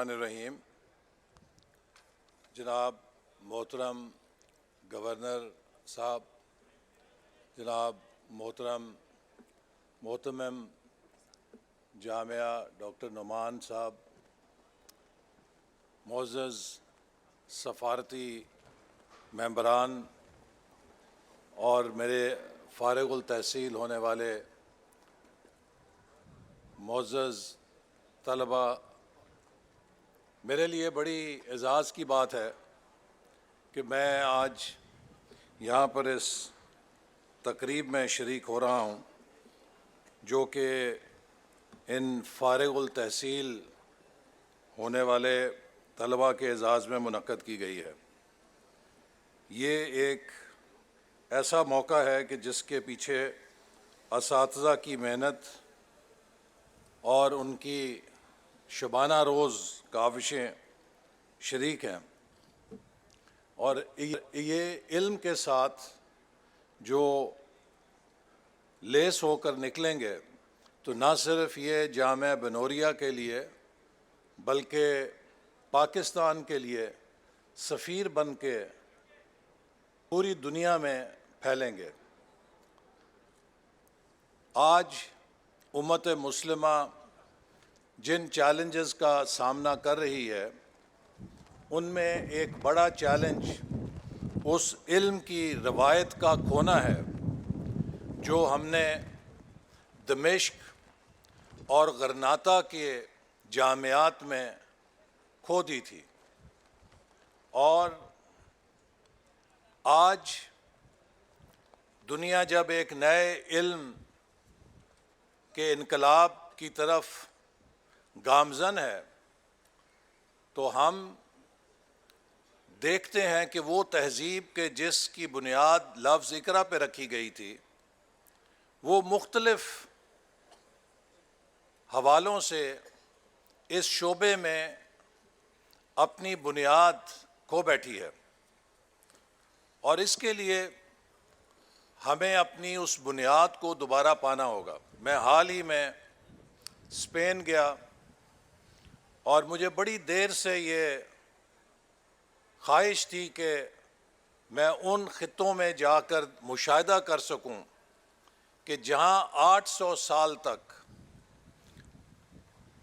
الرحمن الرحیم۔ جناب محترم گورنر صاحب، جناب محترم محتمم جامعہ ڈاکٹر نعمان صاحب، معزز سفارتی ممبران اور میرے فارغ التحصیل ہونے والے معزز طلبہ، میرے لیے بڑی اعزاز کی بات ہے کہ میں آج یہاں پر اس تقریب میں شریک ہو رہا ہوں جو کہ ان فارغ التحصیل ہونے والے طلباء کے اعزاز میں منعقد کی گئی ہے۔ یہ ایک ایسا موقع ہے کہ جس کے پیچھے اساتذہ کی محنت اور ان کی شبانہ روز کاوشیں شریک ہیں، اور یہ علم کے ساتھ جو لیس ہو کر نکلیں گے تو نہ صرف یہ جامعہ بنوریہ کے لیے بلکہ پاکستان کے لیے سفیر بن کے پوری دنیا میں پھیلیں گے۔ آج امت مسلمہ جن چیلنجز کا سامنا کر رہی ہے، ان میں ایک بڑا چیلنج اس علم کی روایت کا کھونا ہے جو ہم نے دمشق اور غرناطہ کے جامعات میں کھو دی تھی، اور آج دنیا جب ایک نئے علم کے انقلاب کی طرف گامزن ہے تو ہم دیکھتے ہیں کہ وہ تہذیب کے جس کی بنیاد لفظ اقرا پہ رکھی گئی تھی، وہ مختلف حوالوں سے اس شعبے میں اپنی بنیاد کھو بیٹھی ہے، اور اس کے لیے ہمیں اپنی اس بنیاد کو دوبارہ پانا ہوگا۔ میں حال ہی میں اسپین گیا اور مجھے بڑی دیر سے یہ خواہش تھی کہ میں ان خطوں میں جا کر مشاہدہ کر سکوں کہ جہاں 800 سال تک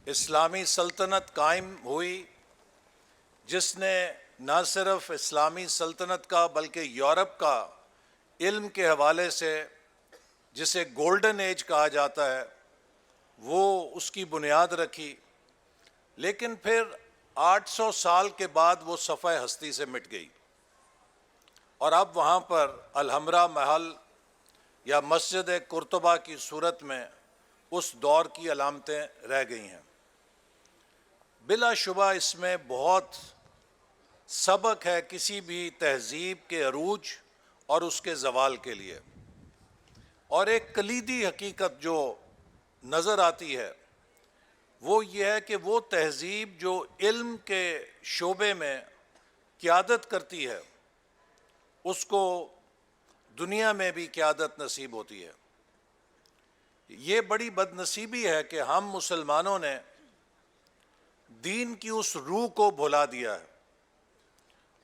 اسلامی سلطنت قائم ہوئی، جس نے نہ صرف اسلامی سلطنت کا بلکہ یورپ کا علم کے حوالے سے، جسے گولڈن ایج کہا جاتا ہے، وہ اس کی بنیاد رکھی، لیکن پھر 800 سال کے بعد وہ صفحہ ہستی سے مٹ گئی، اور اب وہاں پر الحمرا محل یا مسجد قرطبہ کی صورت میں اس دور کی علامتیں رہ گئی ہیں۔ بلا شبہ اس میں بہت سبق ہے کسی بھی تہذیب کے عروج اور اس کے زوال کے لیے، اور ایک کلیدی حقیقت جو نظر آتی ہے وہ یہ ہے کہ وہ تہذیب جو علم کے شعبے میں قیادت کرتی ہے، اس کو دنیا میں بھی قیادت نصیب ہوتی ہے۔ یہ بڑی بد نصیبی ہے کہ ہم مسلمانوں نے دین کی اس روح کو بھلا دیا ہے،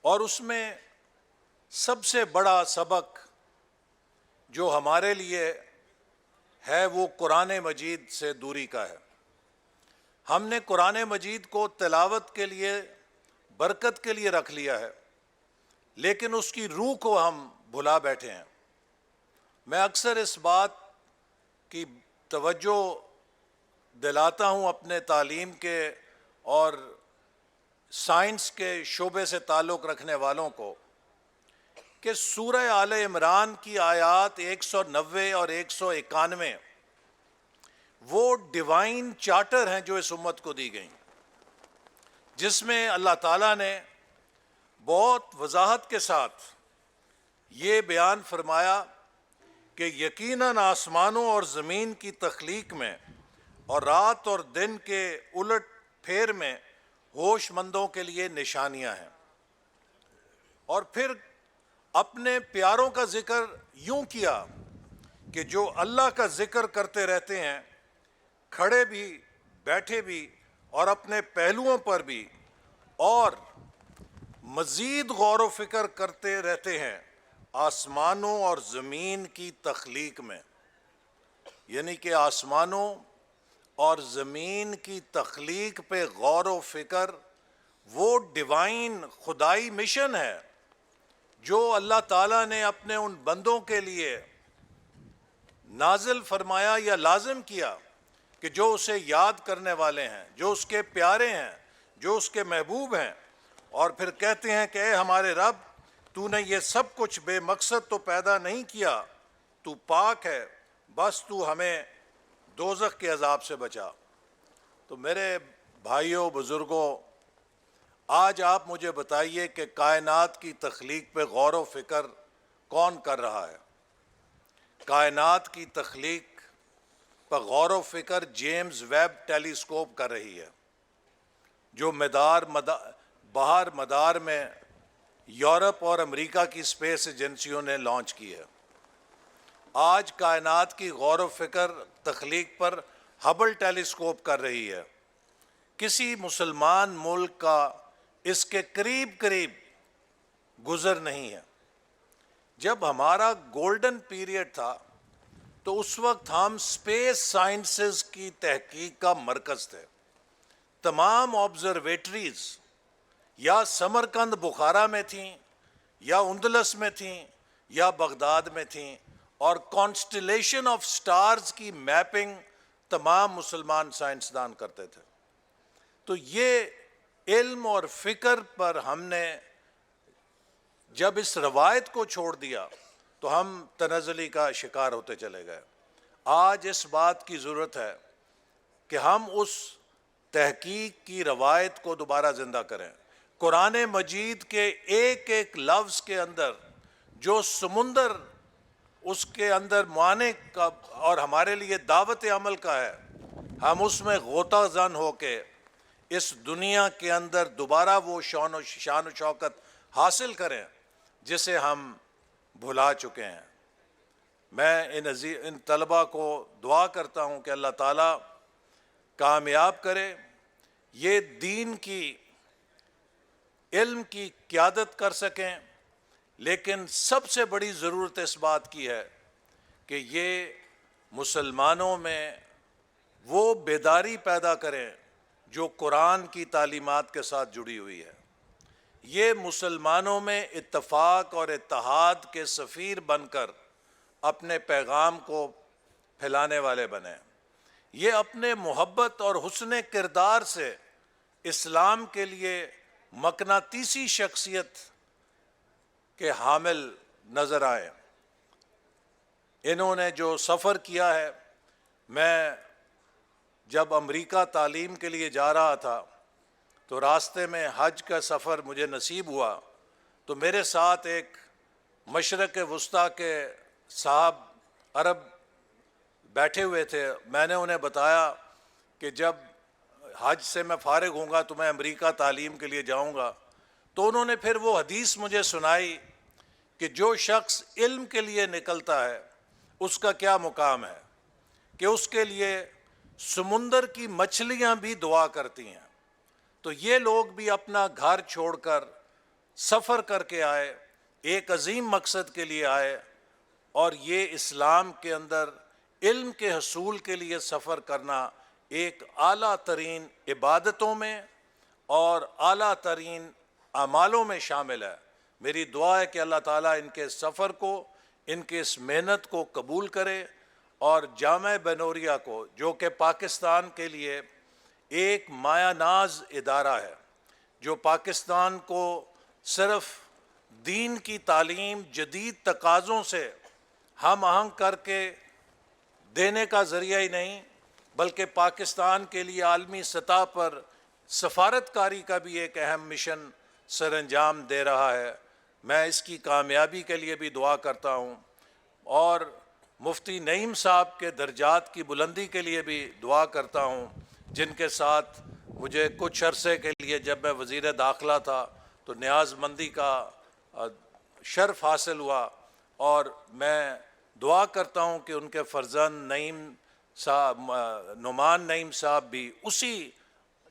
اور اس میں سب سے بڑا سبق جو ہمارے لیے ہے وہ قرآن مجید سے دوری کا ہے۔ ہم نے قرآن مجید کو تلاوت کے لیے، برکت کے لیے رکھ لیا ہے، لیکن اس کی روح کو ہم بھلا بیٹھے ہیں۔ میں اکثر اس بات کی توجہ دلاتا ہوں اپنے تعلیم کے اور سائنس کے شعبے سے تعلق رکھنے والوں کو کہ سورہ آل عمران کی آیات 190 اور 191 وہ ڈیوائن چارٹر ہیں جو اس امت کو دی گئیں، جس میں اللہ تعالیٰ نے بہت وضاحت کے ساتھ یہ بیان فرمایا کہ یقیناً آسمانوں اور زمین کی تخلیق میں اور رات اور دن کے الٹ پھیر میں ہوش مندوں کے لیے نشانیاں ہیں، اور پھر اپنے پیاروں کا ذکر یوں کیا کہ جو اللہ کا ذکر کرتے رہتے ہیں، کھڑے بھی بیٹھے بھی اور اپنے پہلوؤں پر بھی اور مزید غور و فکر کرتے رہتے ہیں آسمانوں اور زمین کی تخلیق میں، یعنی کہ آسمانوں اور زمین کی تخلیق پہ غور و فکر وہ ڈیوائن خدائی مشن ہے جو اللہ تعالیٰ نے اپنے ان بندوں کے لیے نازل فرمایا یا لازم کیا کہ جو اسے یاد کرنے والے ہیں، جو اس کے پیارے ہیں، جو اس کے محبوب ہیں، اور پھر کہتے ہیں کہ اے ہمارے رب، تو نے یہ سب کچھ بے مقصد تو پیدا نہیں کیا، تو پاک ہے، بس تو ہمیں دوزخ کے عذاب سے بچا۔ تو میرے بھائیوں، بزرگوں، آج آپ مجھے بتائیے کہ کائنات کی تخلیق پہ غور و فکر کون کر رہا ہے؟ کائنات کی تخلیق پر غور و فکر جیمز ویب ٹیلی اسکوپ کر رہی ہے، جو باہر مدار میں یورپ اور امریکہ کی اسپیس ایجنسیوں نے لانچ کی ہے۔ آج کائنات کی غور و فکر تخلیق پر ہبل ٹیلی اسکوپ کر رہی ہے۔ کسی مسلمان ملک کا اس کے قریب قریب گزر نہیں ہے۔ جب ہمارا گولڈن پیریڈ تھا تو اس وقت ہم اسپیس سائنسز کی تحقیق کا مرکز تھے۔ تمام آبزرویٹریز یا سمرقند بخارا میں تھیں، یا اندلس میں تھیں، یا بغداد میں تھیں، اور کانسٹلیشن آف سٹارز کی میپنگ تمام مسلمان سائنسدان کرتے تھے۔ تو یہ علم اور فکر پر ہم نے جب اس روایت کو چھوڑ دیا تو ہم تنزلی کا شکار ہوتے چلے گئے۔ آج اس بات کی ضرورت ہے کہ ہم اس تحقیق کی روایت کو دوبارہ زندہ کریں۔ قرآن مجید کے ایک ایک لفظ کے اندر جو سمندر اس کے اندر معانی کا اور ہمارے لیے دعوت عمل کا ہے، ہم اس میں غوطہ زن ہو کے اس دنیا کے اندر دوبارہ وہ شان و شوکت حاصل کریں جسے ہم بھلا چکے ہیں۔ میں ان طلباء کو دعا کرتا ہوں کہ اللہ تعالیٰ کامیاب کرے، یہ دین کی علم کی قیادت کر سکیں، لیکن سب سے بڑی ضرورت اس بات کی ہے کہ یہ مسلمانوں میں وہ بیداری پیدا کریں جو قرآن کی تعلیمات کے ساتھ جڑی ہوئی ہے۔ یہ مسلمانوں میں اتفاق اور اتحاد کے سفیر بن کر اپنے پیغام کو پھیلانے والے بنیں۔ یہ اپنے محبت اور حسن کردار سے اسلام کے لیے مقناطیسی شخصیت کے حامل نظر آئیں۔ انہوں نے جو سفر کیا ہے، میں جب امریکہ تعلیم کے لیے جا رہا تھا تو راستے میں حج کا سفر مجھے نصیب ہوا، تو میرے ساتھ ایک مشرق وسطیٰ کے صاحب عرب بیٹھے ہوئے تھے۔ میں نے انہیں بتایا کہ جب حج سے میں فارغ ہوں گا تو میں امریکہ تعلیم کے لیے جاؤں گا، تو انہوں نے پھر وہ حدیث مجھے سنائی کہ جو شخص علم کے لیے نکلتا ہے اس کا کیا مقام ہے، کہ اس کے لیے سمندر کی مچھلیاں بھی دعا کرتی ہیں۔ تو یہ لوگ بھی اپنا گھر چھوڑ کر سفر کر کے آئے، ایک عظیم مقصد کے لیے آئے، اور یہ اسلام کے اندر علم کے حصول کے لیے سفر کرنا ایک اعلیٰ ترین عبادتوں میں اور اعلیٰ ترین اعمالوں میں شامل ہے۔ میری دعا ہے کہ اللہ تعالیٰ ان کے سفر کو، ان کے اس محنت کو قبول کرے، اور جامعہ بنوریہ کو، جو کہ پاکستان کے لیے ایک مایہ ناز ادارہ ہے، جو پاکستان کو صرف دین کی تعلیم جدید تقاضوں سے ہم آہنگ کر کے دینے کا ذریعہ ہی نہیں، بلکہ پاکستان کے لیے عالمی سطح پر سفارت کاری کا بھی ایک اہم مشن سر انجام دے رہا ہے۔ میں اس کی کامیابی کے لیے بھی دعا کرتا ہوں، اور مفتی نعیم صاحب کے درجات کی بلندی کے لیے بھی دعا کرتا ہوں، جن کے ساتھ مجھے کچھ عرصے کے لیے جب میں وزیر داخلہ تھا تو نیاز مندی کا شرف حاصل ہوا، اور میں دعا کرتا ہوں کہ ان کے فرزند نعیم صاحب، نعمان نعیم صاحب بھی اسی